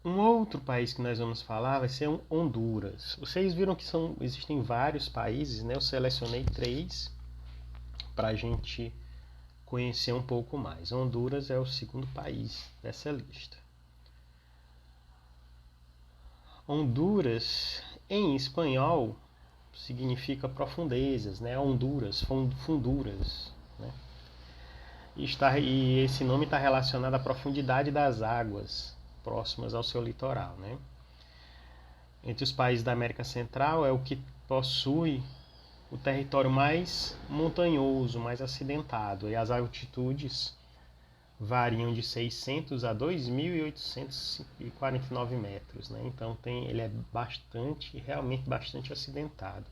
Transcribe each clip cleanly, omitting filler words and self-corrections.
Um outro país que nós vamos falar vai ser Honduras. Vocês viram que existem vários países, né? Eu selecionei 3 para a gente conhecer um pouco mais. Honduras é o segundo país dessa lista. Honduras, em espanhol, significa profundezas, né? Honduras, funduras, né? E esse nome está relacionado à profundidade das águas próximas ao seu litoral, né? Entre os países da América Central é o que possui o território mais montanhoso, mais acidentado, e as altitudes variam de 600 a 2.849 metros, né? Então ele é realmente bastante acidentado.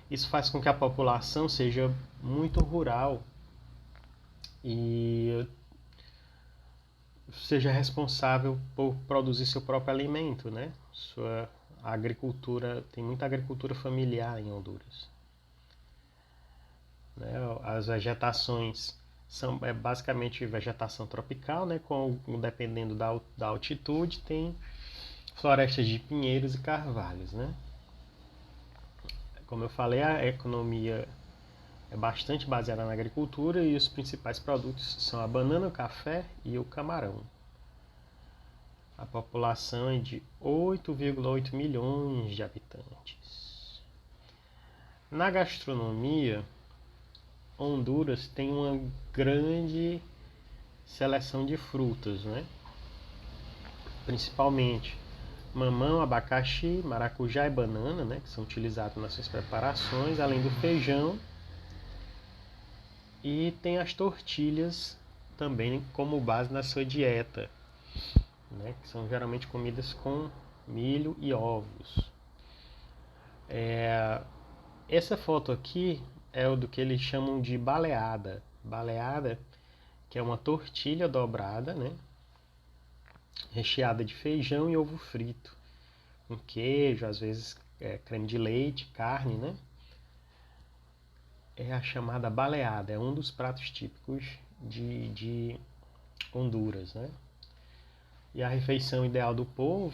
Isso faz com que a população seja muito rural e seja responsável por produzir seu próprio alimento, né? Sua agricultura, tem muita agricultura familiar em Honduras, né? As vegetações são basicamente vegetação tropical, né? Dependendo da altitude, tem florestas de pinheiros e carvalhos, né? Como eu falei, a economia é bastante baseada na agricultura e os principais produtos são a banana, o café e o camarão. A população é de 8,8 milhões de habitantes. Na gastronomia, Honduras tem uma grande seleção de frutas, né? Principalmente mamão, abacaxi, maracujá e banana, né? Que são utilizados nas suas preparações, além do feijão. E tem as tortilhas também como base na sua dieta, né? Que são geralmente comidas com milho e ovos. Essa foto aqui é o do que eles chamam de baleada. Baleada, que é uma tortilha dobrada, né? Recheada de feijão e ovo frito, com queijo, às vezes creme de leite, carne, né? É a chamada baleada, é um dos pratos típicos de Honduras, né? E a refeição ideal do povo,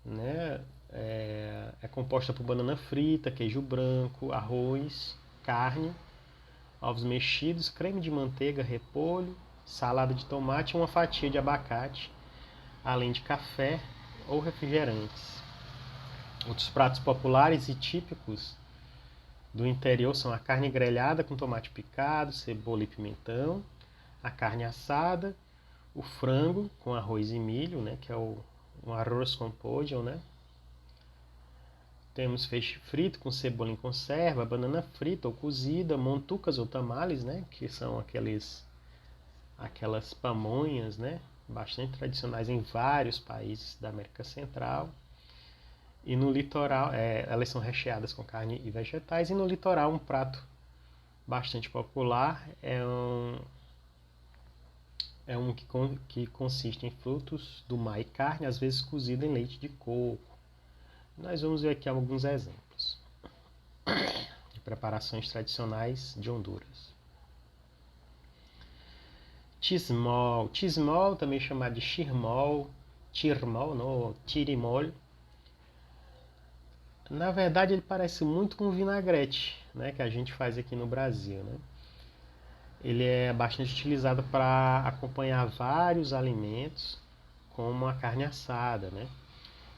né, é composta por banana frita, queijo branco, arroz, carne, ovos mexidos, creme de manteiga, repolho, salada de tomate e uma fatia de abacate, além de café ou refrigerantes. Outros pratos populares e típicos do interior são a carne grelhada com tomate picado, cebola e pimentão, a carne assada, o frango com arroz e milho, né, que é um arroz com pollo, né? Temos peixe frito com cebola em conserva, banana frita ou cozida, montucas ou tamales, né, que são aquelas pamonhas, né, bastante tradicionais em vários países da América Central. E no litoral, elas são recheadas com carne e vegetais. E no litoral, um prato bastante popular é um que consiste em frutos do mar e carne, às vezes cozido em leite de coco. Nós vamos ver aqui alguns exemplos de preparações tradicionais de Honduras. Tismol. Tismol, também chamado de xirmol, tirmol, não, tirimol. Na verdade, ele parece muito com o vinagrete, né, que a gente faz aqui no Brasil, né? Ele é bastante utilizado para acompanhar vários alimentos, como a carne assada, né?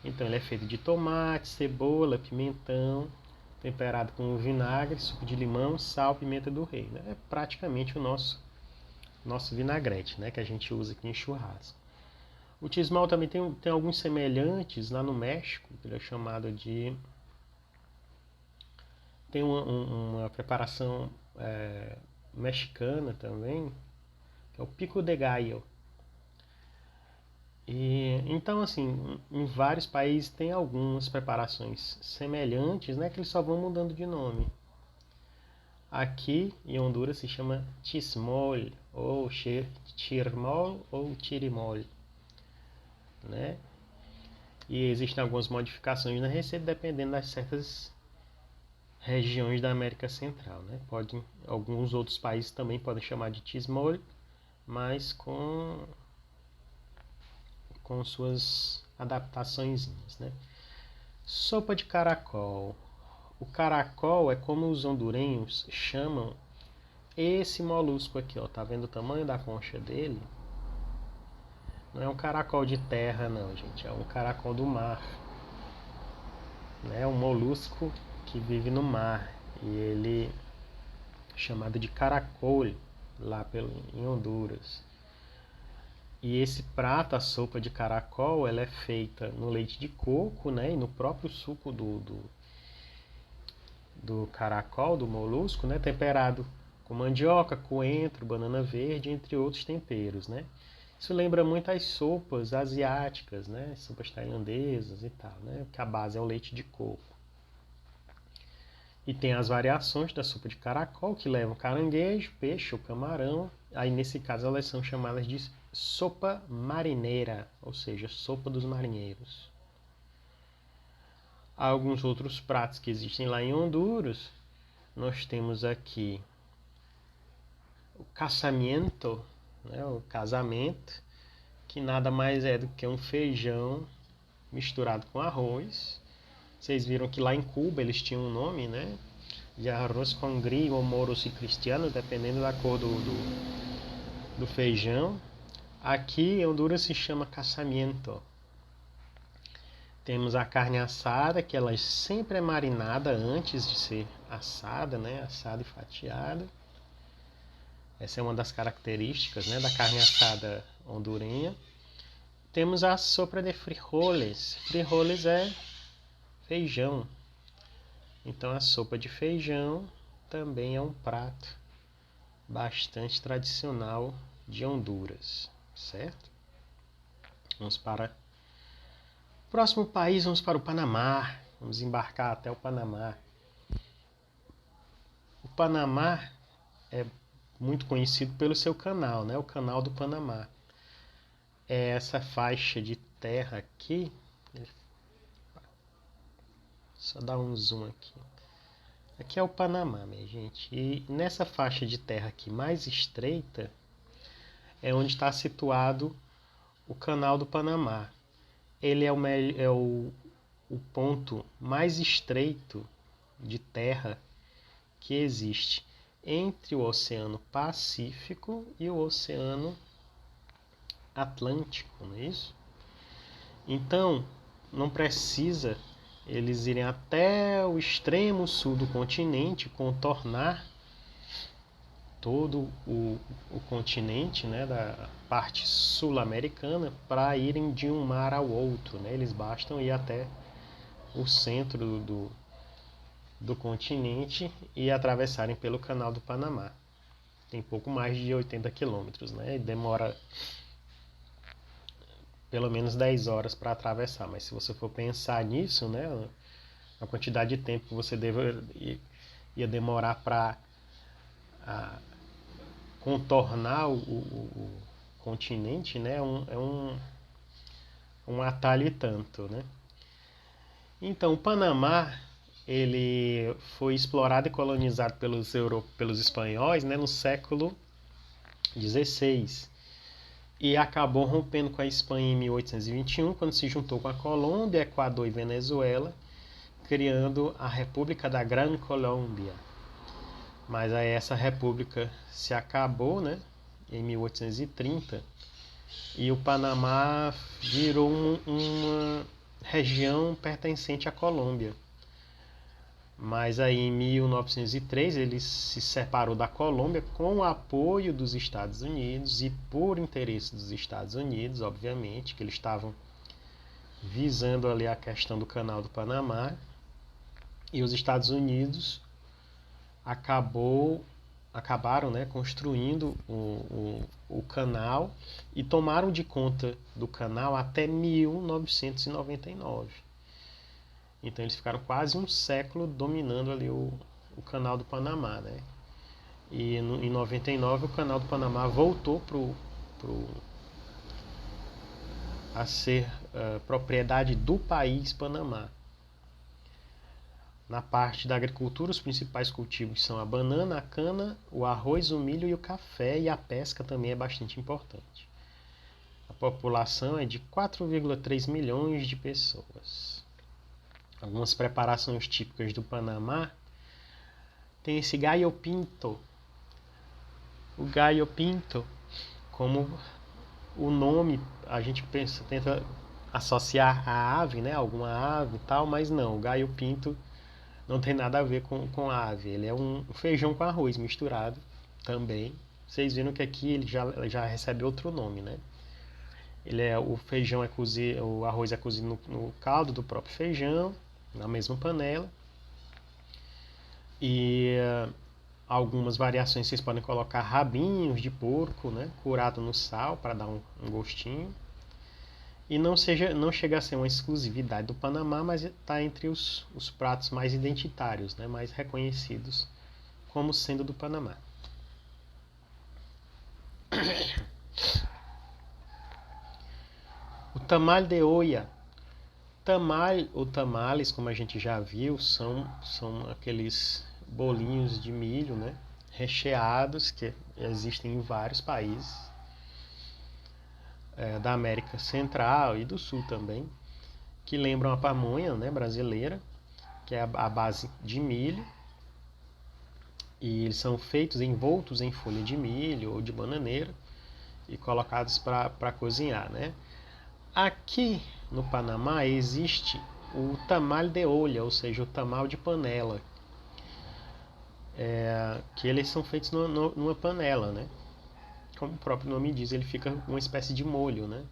Então ele é feito de tomate, cebola, pimentão, temperado com vinagre, suco de limão, sal, pimenta do reino. É praticamente o nosso vinagrete, né, que a gente usa aqui em churrasco. O tismal também tem alguns semelhantes lá no México, que ele é chamado de... Tem uma preparação mexicana também, que é o pico de gallo. Então, assim, em vários países tem algumas preparações semelhantes, né, que eles só vão mudando de nome. Aqui em Honduras se chama chismol, ou chirmol, ou chirimol, né? E existem algumas modificações na receita dependendo das certas regiões da América Central, né? Alguns outros países também podem chamar de chismol, mas com com suas adaptaçõezinhas, né? Sopa de caracol. O caracol é como os hondurenhos chamam esse molusco aqui, ó. Tá vendo o tamanho da concha dele? Não é um caracol de terra, não, gente. É um caracol do mar. É um molusco que vive no mar. E ele é chamado de caracol lá em Honduras. E esse prato, a sopa de caracol, ela é feita no leite de coco, né? E no próprio suco do caracol, do molusco, né? Temperado com mandioca, coentro, banana verde, entre outros temperos, né? Isso lembra muito as sopas asiáticas, né? Sopas tailandesas e tal, né? Porque a base é o leite de coco. E tem as variações da sopa de caracol, que levam caranguejo, peixe ou camarão. Aí, nesse caso, elas são chamadas de sopa marineira, ou seja, sopa dos marinheiros. Há alguns outros pratos que existem lá em Honduras. Nós temos aqui o casamiento, né, o casamento, que nada mais é do que um feijão misturado com arroz. Vocês viram que lá em Cuba eles tinham um nome, né? De arroz com grillo, moros e cristiano, dependendo da cor do feijão. Aqui em Honduras se chama casamiento. Temos a carne assada, que ela sempre é marinada antes de ser assada, né? Assada e fatiada. Essa é uma das características, né, da carne assada hondurenha. Temos a sopa de frijoles. Frijoles é feijão. Então a sopa de feijão também é um prato bastante tradicional de Honduras, certo? Vamos para o próximo país, vamos para o Panamá. Vamos embarcar até o Panamá. O Panamá é muito conhecido pelo seu canal, né? O Canal do Panamá. É essa faixa de terra aqui. Só dar um zoom aqui. Aqui é o Panamá, minha gente. E nessa faixa de terra aqui mais estreita é onde está situado o Canal do Panamá. Ele é o ponto mais estreito de terra que existe entre o Oceano Pacífico e o Oceano Atlântico, não é isso? Então, não precisa eles irem até o extremo sul do continente, contornar todo o continente, né, da parte sul-americana, para irem de um mar ao outro, né? Eles bastam ir até o centro do continente e atravessarem pelo Canal do Panamá. Tem pouco mais de 80 quilômetros, né? E demora pelo menos 10 horas para atravessar, mas se você for pensar nisso, né, a quantidade de tempo que você ia demorar para contornar o continente, né, um atalho e tanto, né? Então, o Panamá ele foi explorado e colonizado pelos espanhóis, né, no século XVI. E acabou rompendo com a Espanha em 1821, quando se juntou com a Colômbia, Equador e Venezuela, criando a República da Gran Colômbia. Mas aí essa república se acabou, né, em 1830, e o Panamá virou uma região pertencente à Colômbia. Mas aí em 1903 ele se separou da Colômbia com o apoio dos Estados Unidos e por interesse dos Estados Unidos, obviamente, que eles estavam visando ali a questão do Canal do Panamá. E os Estados Unidos acabaram, né, construindo o canal e tomaram de conta do canal até 1999. Então eles ficaram quase um século dominando ali o Canal do Panamá, né? E em 99 o Canal do Panamá voltou a ser propriedade do país Panamá. Na parte da agricultura, os principais cultivos são a banana, a cana, o arroz, o milho e o café, e a pesca também é bastante importante. A população é de 4,3 milhões de pessoas. Algumas preparações típicas do Panamá tem esse gallo pinto. O gallo pinto, como o nome, a gente tenta associar a ave, né? Alguma ave e tal, mas não, o gallo pinto não tem nada a ver com ave. Ele é um feijão com arroz misturado também. Vocês viram que aqui ele já recebe outro nome, né? O feijão é cozido, o arroz é cozido no caldo do próprio feijão, na mesma panela. E algumas variações vocês podem colocar rabinhos de porco, né, curado no sal para dar um gostinho. E não chega a ser uma exclusividade do Panamá, mas está entre os pratos mais identitários, né, mais reconhecidos como sendo do Panamá. O tamal de olla. Tamal ou tamales, como a gente já viu, são aqueles bolinhos de milho, né, recheados, que existem em vários países da América Central e do Sul também, que lembram a pamonha, né, brasileira, que é a base de milho, e eles são feitos envoltos em folha de milho ou de bananeira e colocados para cozinhar, né? Aqui no Panamá existe o tamal de olla, ou seja, o tamal de panela, que eles são feitos numa panela, né? Como o próprio nome diz, ele fica uma espécie de molho, né?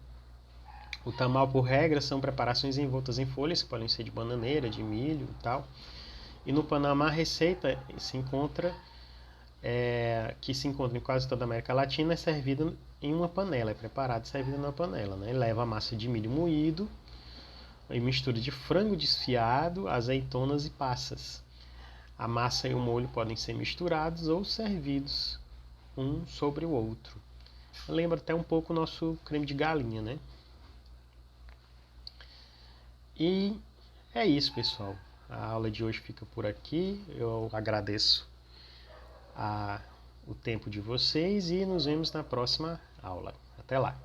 O tamal, por regra, são preparações envoltas em folhas, que podem ser de bananeira, de milho e tal. E no Panamá a receita que se encontra em quase toda a América Latina, é servida em uma panela, é preparada e servida numa panela, né? Leva a massa de milho moído, e mistura de frango desfiado, azeitonas e passas. A massa e o molho podem ser misturados ou servidos um sobre o outro. Lembra até um pouco o nosso creme de galinha, né? E é isso, pessoal. A aula de hoje fica por aqui. Eu agradeço o tempo de vocês e nos vemos na próxima aula. Até lá!